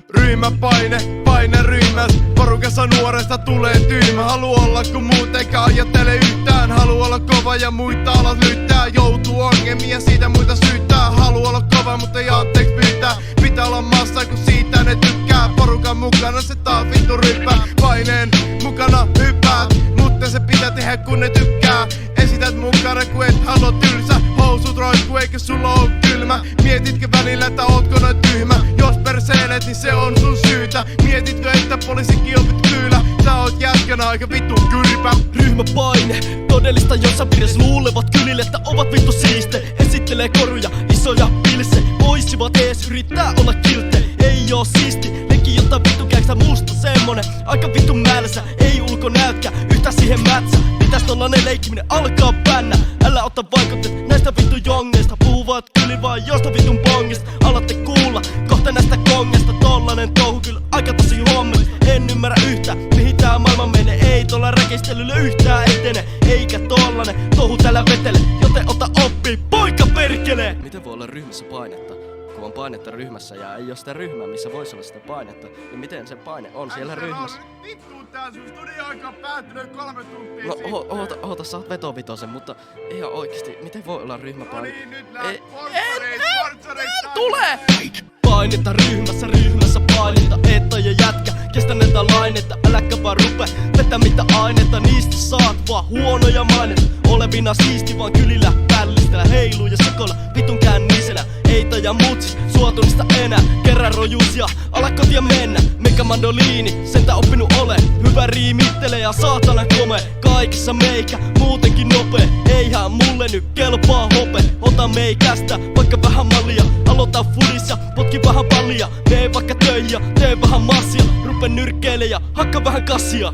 Ryhmäpaine, paine ryhmäs. Porukassa nuoresta tulee tyhmä. Halu olla kun muut eikä ajattele yhtään. Halu olla kova ja muita alas lyttää. Joutuu ongelmia siitä muita syyttää. Halu olla kova mutta ei anteeksi pyytää. Pitää olla massa kun siitä ne tykkää. Porukan mukana se taas vittu ryppää. Paineen mukana hyppäät, mutta se pitää tehdä kun ne tykkää. Esität mukana kun et halua tylsä. Housut roikkuu eikä sulla oo kylmä. Mietitkö välillä että ootko noin tyhmä? Jos perseilet niin se on sun syytä. Mietitkö että poliisikin opit kyllä? Sä oot jätkänä aika vittu kylpä. Ryhmäpaine, todellista jossapiirissä luulevat kylille, että ovat vittu siiste. Esittelee koruja, isoja pilse. Voisivat ees yrittää olla kilte. Ei oo siisti, leikki jotta vittu käksä musta semmonen. Aika vittu mälsä, ei ulkonäökkä yhtä siihen mätsä. Pitäis tollanen leikkiminen alkaa pännä. Älä ota vaikutteet näistä vittu jongeista. Puhuvat yli vaan josta vittun pongista. Alatte kuulla kohta näistä kongesta. Tollanen touhu kyllä aika tosi hommi. En ymmärrä yhtä mihin tää maailma menee. Ei tolla rekistelyllä yhtään etene. Eikä tollanen touhu täällä vetele. Joten ota oppii, poika perkele! Miten voi olla ryhmässä painetta? Kun on painetta ryhmässä ja ei oo sitä ryhmää missä vois olla sitä painetta, niin miten se paine on siellä ryhmässä? Vittuun tää sun studio-aika on päättynyt 3 tuntia sitten. No oota, sä oot vetovitosen, mutta ihan oikeesti, miten voi olla ryhmäpaine? No niin, nyt lähdet portsareita! Tulee! Painetta ryhmässä painetta. Eetta ja jätkä, kestä näitä lainetta. Äläkä vaan rupe vetä mitä ainetta. Niistä saat vaan huonoja mainetta. Olevina siisti vaan kylillä pällistellä. Heiluu ja sekoilla vitun kännisenä. Eita ja mutsi, suotunista enää. Kerran rojus ja ala kotia mennä. Mikä mandoliini, sentä oppinut ole. Hyvä riimittelee ja saatana kome. Kaikissa meikä, muutenkin nopee. Eihän mulle nyt kelpaa hope. Ota meikästä vaikka vähän mallia. Aloita fudis ja potki vähän pallia. Mene vaikka töihin ja tee vähän massia. Rupe nyrkkeile ja hakka vähän kassia.